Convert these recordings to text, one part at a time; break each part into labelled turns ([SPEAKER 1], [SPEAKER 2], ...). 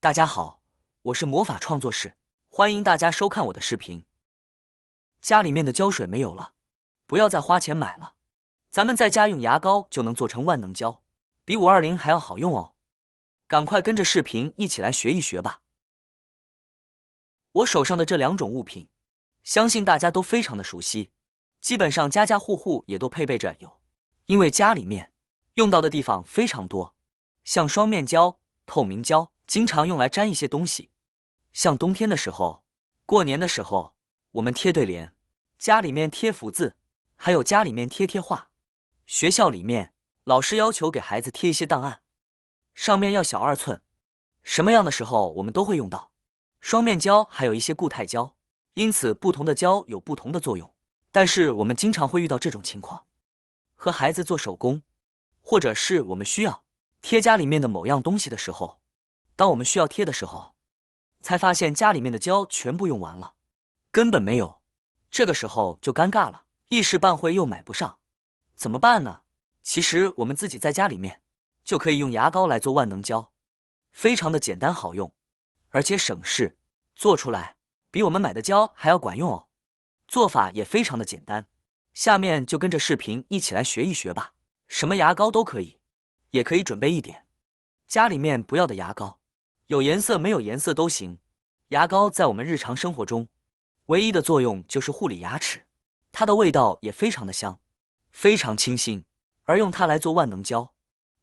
[SPEAKER 1] 大家好，我是魔法创作室，欢迎大家收看我的视频。家里面的胶水没有了，不要再花钱买了，咱们在家用牙膏就能做成万能胶，比520还要好用哦。赶快跟着视频一起来学一学吧。我手上的这两种物品，相信大家都非常的熟悉，基本上家家户户也都配备着有，因为家里面用到的地方非常多，像双面胶、透明胶，经常用来粘一些东西，像冬天的时候、过年的时候，我们贴对联，家里面贴福字，还有家里面贴画。学校里面，老师要求给孩子贴一些档案，上面要小2寸，什么样的时候我们都会用到。双面胶还有一些固态胶，因此不同的胶有不同的作用，但是我们经常会遇到这种情况，和孩子做手工，或者是我们需要贴家里面的某样东西的时候，当我们需要贴的时候，才发现家里面的胶全部用完了，根本没有，这个时候就尴尬了，一时半会又买不上，怎么办呢？其实我们自己在家里面就可以用牙膏来做万能胶，非常的简单好用，而且省事，做出来比我们买的胶还要管用哦。做法也非常的简单，下面就跟着视频一起来学一学吧。什么牙膏都可以，也可以准备一点家里面不要的牙膏，有颜色没有颜色都行。牙膏在我们日常生活中唯一的作用就是护理牙齿，它的味道也非常的香，非常清新，而用它来做万能胶，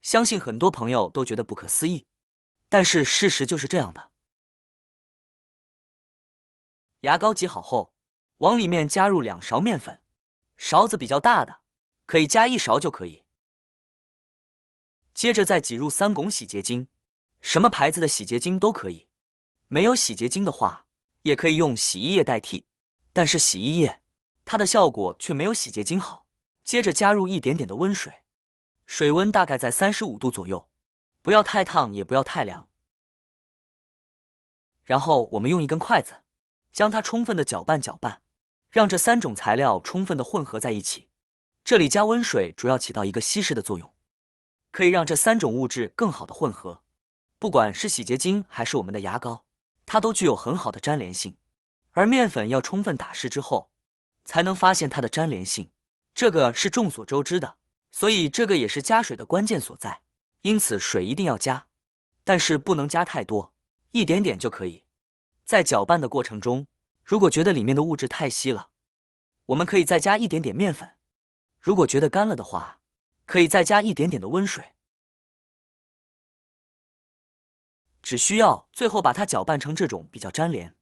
[SPEAKER 1] 相信很多朋友都觉得不可思议，但是事实就是这样的。牙膏挤好后，往里面加入2勺面粉，勺子比较大的可以加1勺就可以。接着再挤入3汞洗洁精，什么牌子的洗洁精都可以，没有洗洁精的话也可以用洗衣液代替，但是洗衣液它的效果却没有洗洁精好。接着加入一点点的温水，水温大概在35度左右，不要太烫也不要太凉。然后我们用一根筷子将它充分的搅拌，让这3种材料充分的混合在一起。这里加温水主要起到一个稀释的作用，可以让这3种物质更好的混合。不管是洗洁精还是我们的牙膏，它都具有很好的粘连性，而面粉要充分打湿之后才能发现它的粘连性，这个是众所周知的，所以这个也是加水的关键所在。因此水一定要加，但是不能加太多，一点点就可以。在搅拌的过程中，如果觉得里面的物质太稀了，我们可以再加一点点面粉，如果觉得干了的话，可以再加一点点的温水，只需要最后把它搅拌成这种比较粘连、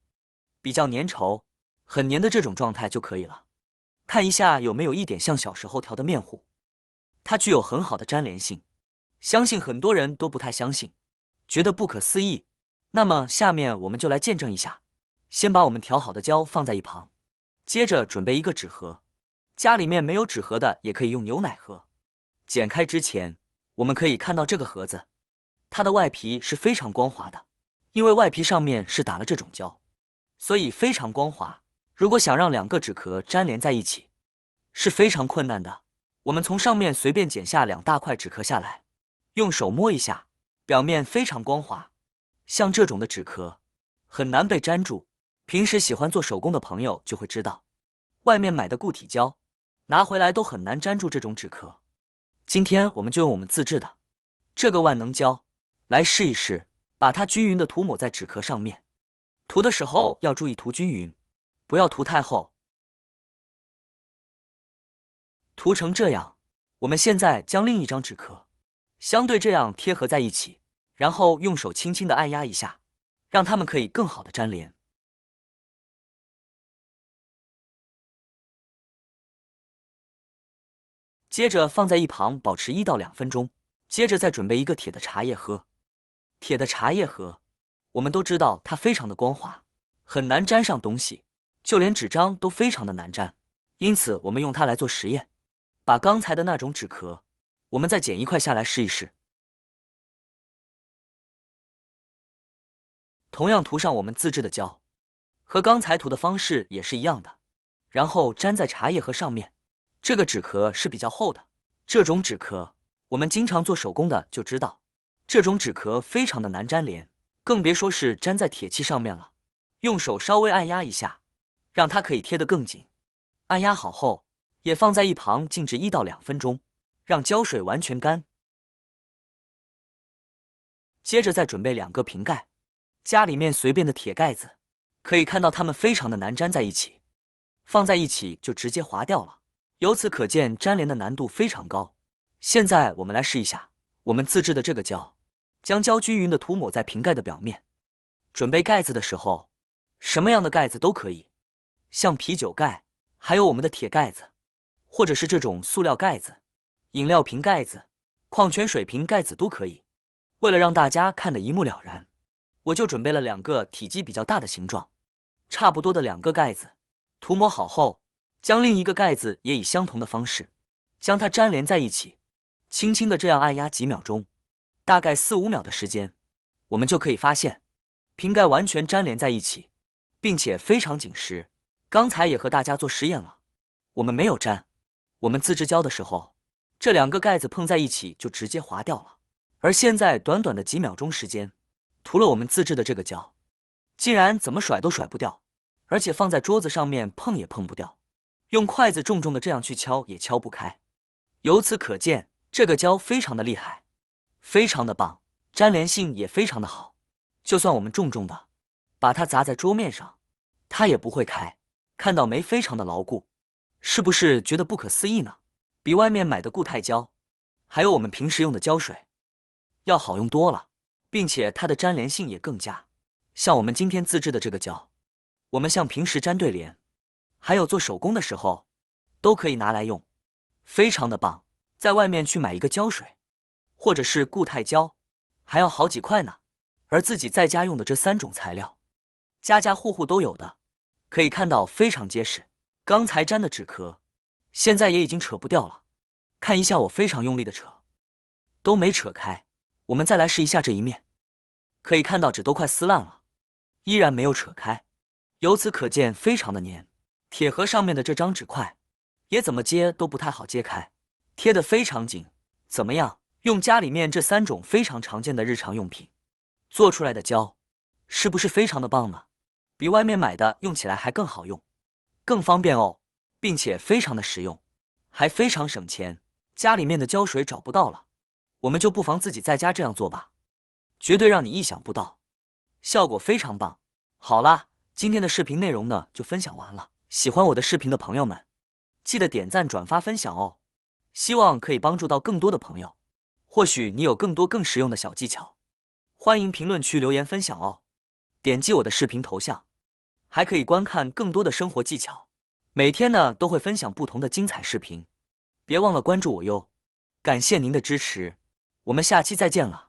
[SPEAKER 1] 比较粘稠、很黏的这种状态就可以了。看一下有没有一点像小时候调的面糊，它具有很好的粘连性，相信很多人都不太相信，觉得不可思议。那么下面我们就来见证一下。先把我们调好的胶放在一旁，接着准备一个纸盒，家里面没有纸盒的也可以用牛奶盒。剪开之前，我们可以看到这个盒子，它的外皮是非常光滑的，因为外皮上面是打了这种胶，所以非常光滑。如果想让2个纸壳粘连在一起，是非常困难的。我们从上面随便剪下2大块纸壳下来，用手摸一下，表面非常光滑。像这种的纸壳很难被粘住，平时喜欢做手工的朋友就会知道，外面买的固体胶拿回来都很难粘住这种纸壳。今天我们就用我们自制的这个万能胶来试一试，把它均匀的涂抹在纸壳上面，涂的时候要注意涂均匀，不要涂太厚。涂成这样，我们现在将另一张纸壳相对这样贴合在一起，然后用手轻轻的按压一下，让它们可以更好的粘连。接着放在一旁保持1到2分钟，接着再准备一个铁的茶叶盒。铁的茶叶盒，我们都知道它非常的光滑，很难粘上东西，就连纸张都非常的难粘，因此我们用它来做实验。把刚才的那种纸壳，我们再剪1块下来试一试。同样涂上我们自制的胶，和刚才涂的方式也是一样的，然后粘在茶叶盒上面。这个纸壳是比较厚的，这种纸壳我们经常做手工的就知道，这种纸壳非常的难粘连，更别说是粘在铁器上面了。用手稍微按压一下，让它可以贴得更紧。按压好后，也放在一旁静置1到2分钟，让胶水完全干。接着再准备2个瓶盖，家里面随便的铁盖子，可以看到它们非常的难粘在一起，放在一起就直接滑掉了。由此可见，粘连的难度非常高。现在我们来试一下我们自制的这个胶，将胶均匀的涂抹在瓶盖的表面。准备盖子的时候，什么样的盖子都可以，像啤酒盖，还有我们的铁盖子，或者是这种塑料盖子、饮料瓶盖子、矿泉水瓶盖子都可以。为了让大家看得一目了然，我就准备了2个体积比较大的形状，差不多的2个盖子。涂抹好后，将另一个盖子也以相同的方式将它粘连在一起，轻轻的这样按压几秒钟，大概4、5秒的时间，我们就可以发现瓶盖完全粘连在一起，并且非常紧实。刚才也和大家做实验了，我们没有粘，我们自制胶的时候，这2个盖子碰在一起就直接滑掉了。而现在短短的几秒钟时间，涂了我们自制的这个胶，竟然怎么甩都甩不掉，而且放在桌子上面碰也碰不掉，用筷子重重的这样去敲也敲不开。由此可见，这个胶非常的厉害，非常的棒，粘连性也非常的好。就算我们重重的把它砸在桌面上，它也不会开。看到没？非常的牢固，是不是觉得不可思议呢？比外面买的固态胶，还有我们平时用的胶水要好用多了，并且它的粘连性也更佳。像我们今天自制的这个胶，我们像平时粘对联，还有做手工的时候，都可以拿来用，非常的棒。在外面去买一个胶水，或者是固态胶，还要好几块呢。而自己在家用的这3种材料，家家户户都有的，可以看到非常结实。刚才粘的纸壳，现在也已经扯不掉了。看一下我非常用力的扯，都没扯开。我们再来试一下这一面，可以看到纸都快撕烂了，依然没有扯开。由此可见非常的粘，铁盒上面的这张纸块也怎么揭都不太好揭开，贴得非常紧。怎么样？用家里面这3种非常常见的日常用品做出来的胶，是不是非常的棒呢？比外面买的用起来还更好用，更方便哦，并且非常的实用，还非常省钱。家里面的胶水找不到了，我们就不妨自己在家这样做吧，绝对让你意想不到，效果非常棒。好啦，今天的视频内容呢就分享完了。喜欢我的视频的朋友们，记得点赞、转发、分享哦，希望可以帮助到更多的朋友。或许你有更多更实用的小技巧，欢迎评论区留言分享哦。点击我的视频头像，还可以观看更多的生活技巧。每天呢都会分享不同的精彩视频，别忘了关注我哟。感谢您的支持，我们下期再见了。